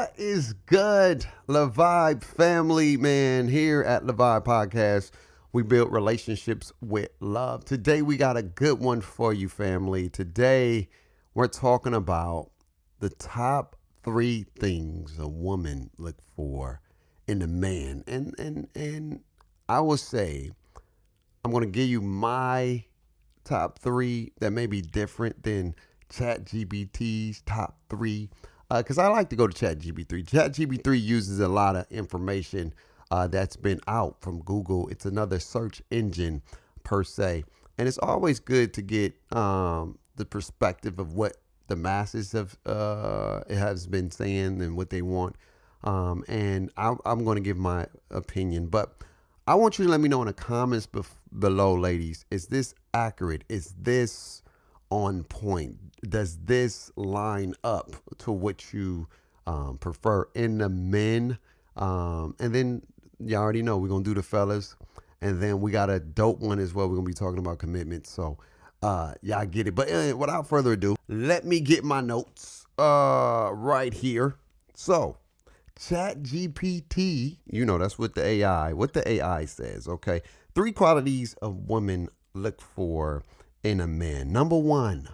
What is good, Levibe family, man? Here at Levibe Podcast, we build relationships with love. Today, we got a good one for you, family. Today, we're talking about the top three things a woman look for in a man, and I will say I'm going to give you my top three that may be different than ChatGPT's top three. Because I like to go to ChatGPT. ChatGPT uses a lot of information that's been out from Google. It's another search engine per se, and it's always good to get the perspective of what the masses have has been saying and what they want. I'm going to give my opinion, but I want you to let me know in the comments below, ladies. Is this accurate? Is this on point? Does this line up to what you prefer in the men? And then you already know we're gonna do the fellas, and then we got a dope one as well. We're gonna be talking about commitment. So y'all get it. But without further ado, let me get my notes right here. So Chat GPT, that's what the AI says, okay? Three qualities a woman look for in a man. Number one,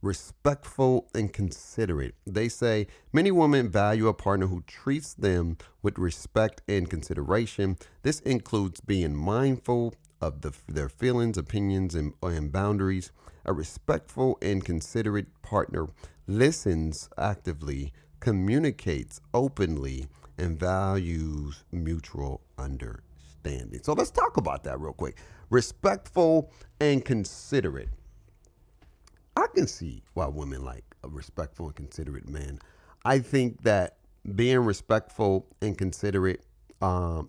respectful and considerate. They say many women value a partner who treats them with respect and consideration. This includes being mindful of their feelings, opinions, and boundaries. A respectful and considerate partner listens actively, communicates openly, and values mutual understanding. So let's talk about that real quick. Respectful and considerate. I can see why women like a respectful and considerate man. I think that being respectful and considerate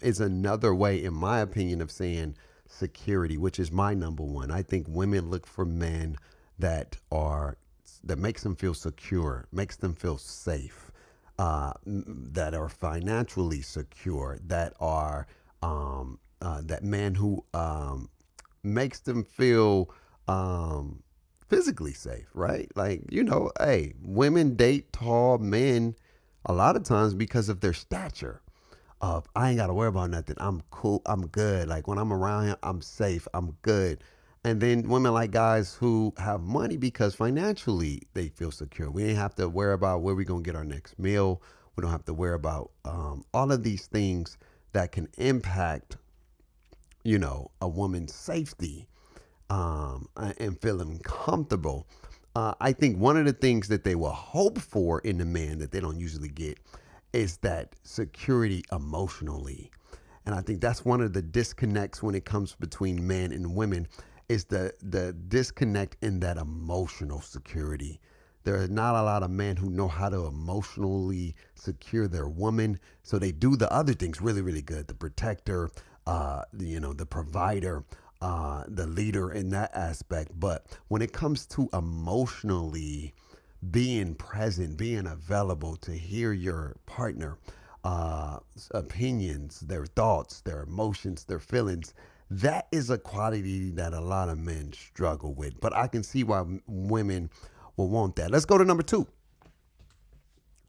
is another way, in my opinion, of saying security, which is my number one. I think women look for men that are that makes them feel secure, makes them feel safe, that are financially secure, that man who makes them feel physically safe, right? Like, hey, women date tall men a lot of times because of their stature. Of I ain't gotta worry about nothing. I'm cool. I'm good. Like when I'm around him, I'm safe. I'm good. And then women like guys who have money because financially they feel secure. We ain't have to worry about where we gonna get our next meal. We don't have to worry about all of these things that can impact, a woman's safety and feeling comfortable. I think one of the things that they will hope for in the man that they don't usually get is that security emotionally. And I think that's one of the disconnects when it comes between men and women is the disconnect in that emotional security. There are not a lot of men who know how to emotionally secure their woman. So they do the other things really, really good. The protector, the provider, the leader in that aspect. But when it comes to emotionally being present, being available to hear your partner, opinions, their thoughts, their emotions, their feelings, that is a quality that a lot of men struggle with. But I can see why women will want that. Let's go to number two.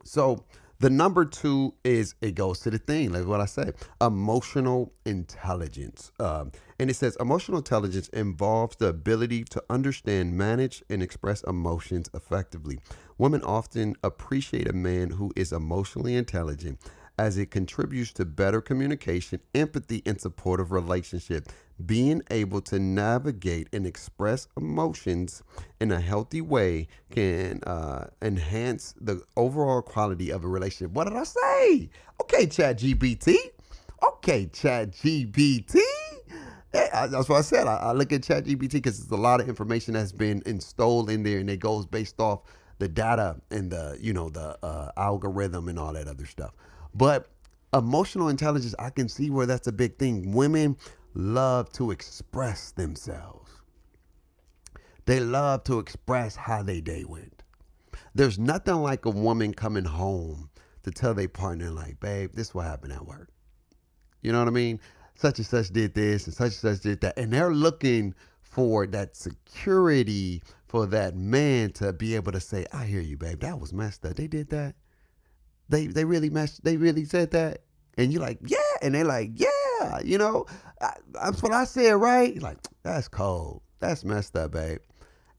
So the number two is it goes to the thing, like what I said, emotional intelligence. And it says emotional intelligence involves the ability to understand, manage, and express emotions effectively. Women often appreciate a man who is emotionally intelligent as it contributes to better communication, empathy, and supportive relationship. Being able to navigate and express emotions in a healthy way can enhance the overall quality of a relationship. What did I say? Okay, Chat GBT. Okay, Chat GBT. That's what I said. I look at Chat GPT because there's a lot of information that's been installed in there, and it goes based off the data and the algorithm and all that other stuff. But emotional intelligence, I can see where that's a big thing. Women love to express themselves. They love to express how their day went. There's nothing like a woman coming home to tell their partner, like, babe, this is what happened at work. You know what I mean? Such and such did this and such did that. And they're looking for that security for that man to be able to say, I hear you, babe. That was messed up. They did that. They really said that, and you're like, yeah, and they're like, yeah, that's what I said, right? You're like, that's cold, that's messed up, babe.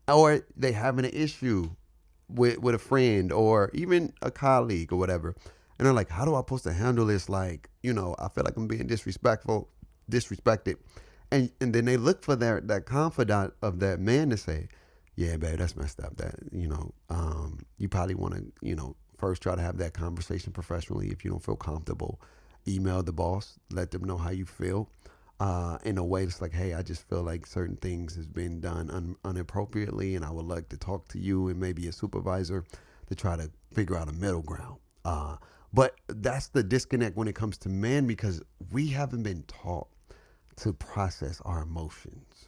Or they having an issue with a friend or even a colleague or whatever, and they're like, how do I supposed to handle this? Like, I feel like I'm being disrespected, and then they look for that confidant of that man to say, yeah, babe, that's messed up. That you probably want to first try to have that conversation professionally. If you don't feel comfortable, email the boss, let them know how you feel. In a way that's like, hey, I just feel like certain things has been done inappropriately, and I would like to talk to you and maybe a supervisor to try to figure out a middle ground. But that's the disconnect when it comes to men, because we haven't been taught to process our emotions.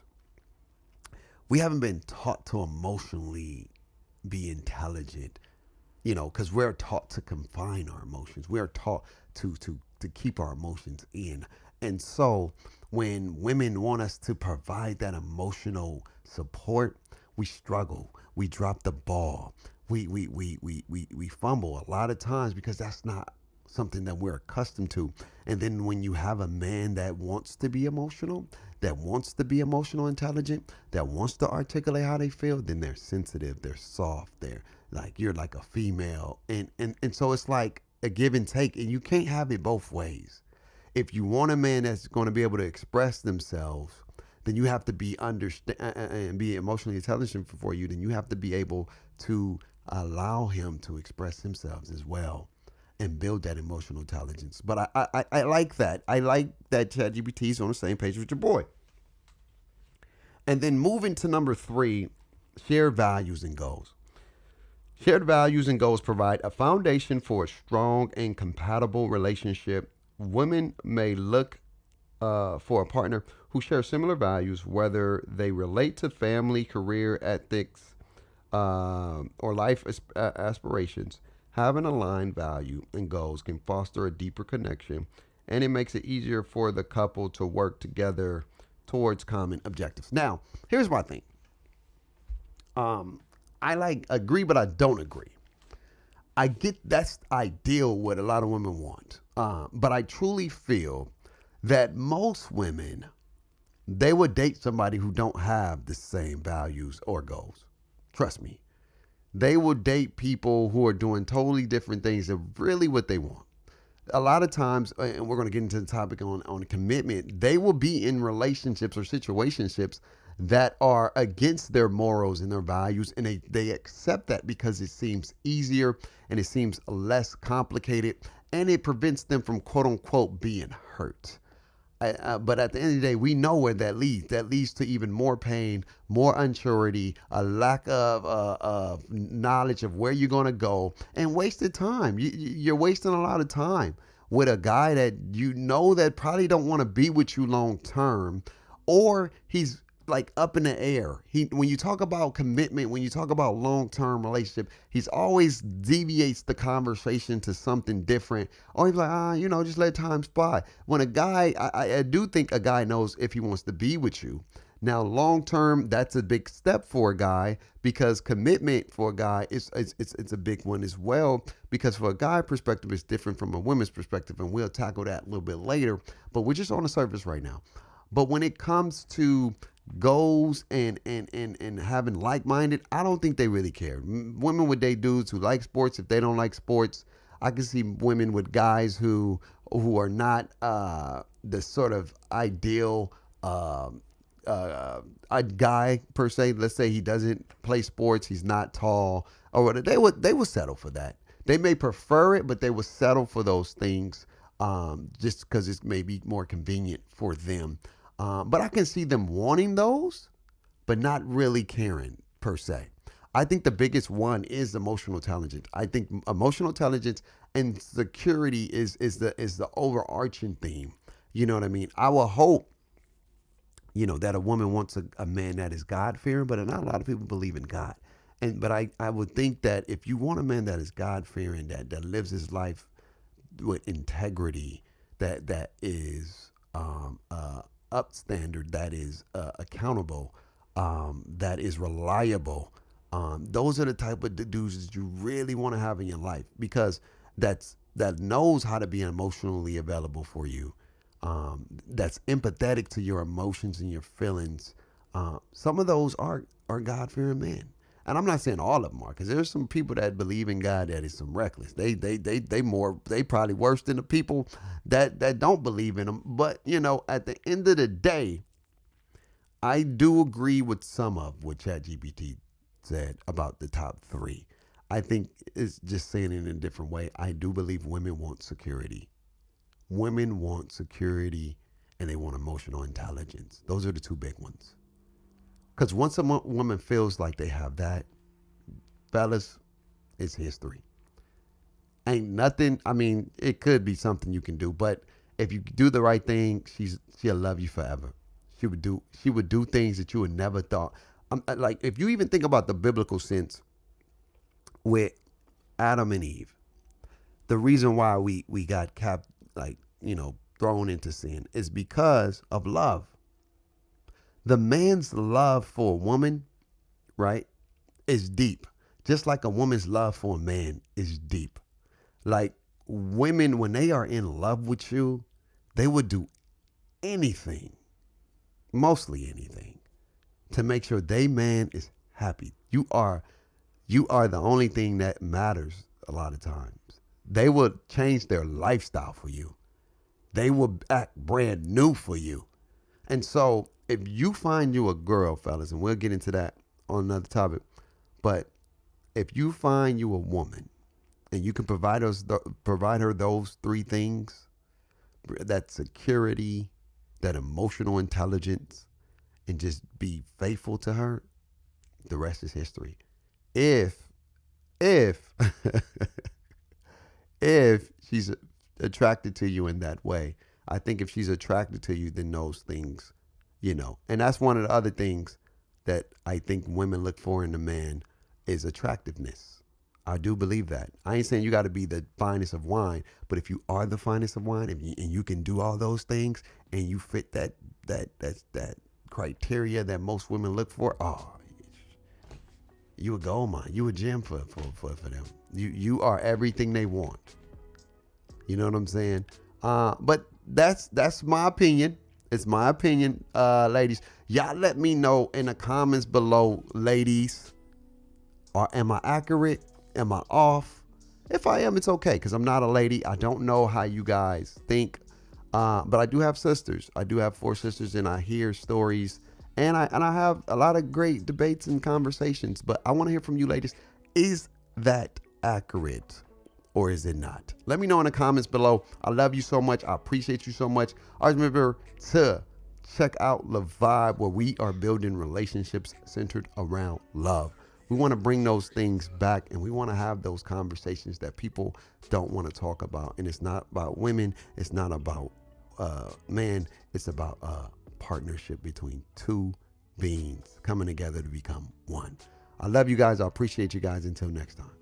We haven't been taught to emotionally be intelligent, because we're taught to confine our emotions. We're taught to keep our emotions in. And so when women want us to provide that emotional support, we struggle. We drop the ball. We fumble a lot of times because that's not something that we're accustomed to. And then when you have a man that wants to be emotional, that wants to be emotional intelligent, that wants to articulate how they feel, then they're sensitive, they're soft, they're like, you're like a female. And so it's like a give and take, and you can't have it both ways. If you want a man that's going to be able to express themselves, then you have to be understand and be emotionally intelligent for you. Then you have to be able to allow him to express himself as well and build that emotional intelligence. But I like that. I like that ChatGPT is on the same page with your boy. And then moving to number 3, shared values and goals. Shared values and goals provide a foundation for a strong and compatible relationship. Women may look for a partner who shares similar values, whether they relate to family, career, ethics, or life aspirations. Having aligned value and goals can foster a deeper connection, and it makes it easier for the couple to work together towards common objectives. Now, here's my thing. I agree, but I don't agree. I get that's ideal what a lot of women want, but I truly feel that most women, they would date somebody who don't have the same values or goals. Trust me. They will date people who are doing totally different things than really what they want. A lot of times, and we're going to get into the topic on commitment, they will be in relationships or situationships that are against their morals and their values, and they accept that because it seems easier and it seems less complicated, and it prevents them from quote unquote being hurt. But at the end of the day, we know where that leads. That leads to even more pain, more unsurety, a lack of knowledge of where you're going to go, and wasted time. You're wasting a lot of time with a guy that that probably don't want to be with you long term, or he's like up in the air. When you talk about commitment, when you talk about long-term relationship, he's always deviates the conversation to something different. Or he's like, just let time fly. When a guy, I do think a guy knows if he wants to be with you. Now, long term, that's a big step for a guy, because commitment for a guy it's a big one as well. Because for a guy perspective, it's different from a woman's perspective, and we'll tackle that a little bit later. But we're just on the surface right now. But when it comes to goals and having like-minded, I don't think they really care. Women would date dudes who like sports. If they don't like sports, I can see women with guys who are not the sort of ideal a guy per se. Let's say he doesn't play sports, he's not tall, or whatever. They would settle for that. They may prefer it, but they would settle for those things just because it's maybe more convenient for them. But I can see them wanting those, but not really caring per se. I think the biggest one is emotional intelligence. I think emotional intelligence and security is the overarching theme. You know what I mean? I will hope, that a woman wants a man that is God fearing, but not a lot of people believe in God. But I would think that if you want a man that is God fearing, that lives his life with integrity, that is up standard, that is accountable, that is reliable. Those are the type of dudes that you really want to have in your life, because that knows how to be emotionally available for you, that's empathetic to your emotions and your feelings. Some of those are God fearing men. And I'm not saying all of them are, because there's some people that believe in God that is some reckless. They probably worse than the people that don't believe in him. But at the end of the day, I do agree with some of what ChatGPT said about the top three. I think it's just saying it in a different way. I do believe women want security. Women want security, and they want emotional intelligence. Those are the two big ones. Because once a woman feels like they have that, fellas, it's history. Ain't nothing. I mean, it could be something you can do, but if you do the right thing, she'll love you forever. She would do things that you would never thought. Like if you even think about the biblical sense with Adam and Eve, the reason why we got thrown into sin is because of love. The man's love for a woman, right, is deep. Just like a woman's love for a man is deep. Like women, when they are in love with you, they would do anything, mostly anything, to make sure they man is happy. You are the only thing that matters a lot of times. They will change their lifestyle for you. They will act brand new for you. And so if you find you a girl, fellas, and we'll get into that on another topic, but if you find you a woman and you can provide her those three things, that security, that emotional intelligence, and just be faithful to her, the rest is history. If if she's attracted to you in that way, I think if she's attracted to you, then those things, and that's one of the other things that I think women look for in a man is attractiveness. I do believe that. I ain't saying you got to be the finest of wine, but if you are the finest of wine, and you can do all those things, and you fit that criteria that most women look for, oh, you a gold mine. You a gem for them. You are everything they want. You know what I'm saying? But that's my opinion. It's my opinion, ladies. Y'all let me know in the comments below, ladies. Or am I accurate? Am I off? If I am, it's okay, because I'm not a lady. I don't know how you guys think. But I do have sisters. I do have 4 sisters, and I hear stories. And I have a lot of great debates and conversations. But I want to hear from you, ladies. Is that accurate? Or is it not? Let me know in the comments below. I love you so much. I appreciate you so much. Always remember to check out Le Vibe, where we are building relationships centered around love. We want to bring those things back, and we want to have those conversations that people don't want to talk about. And it's not about women. It's not about men. It's about partnership between two beings coming together to become one. I love you guys. I appreciate you guys. Until next time.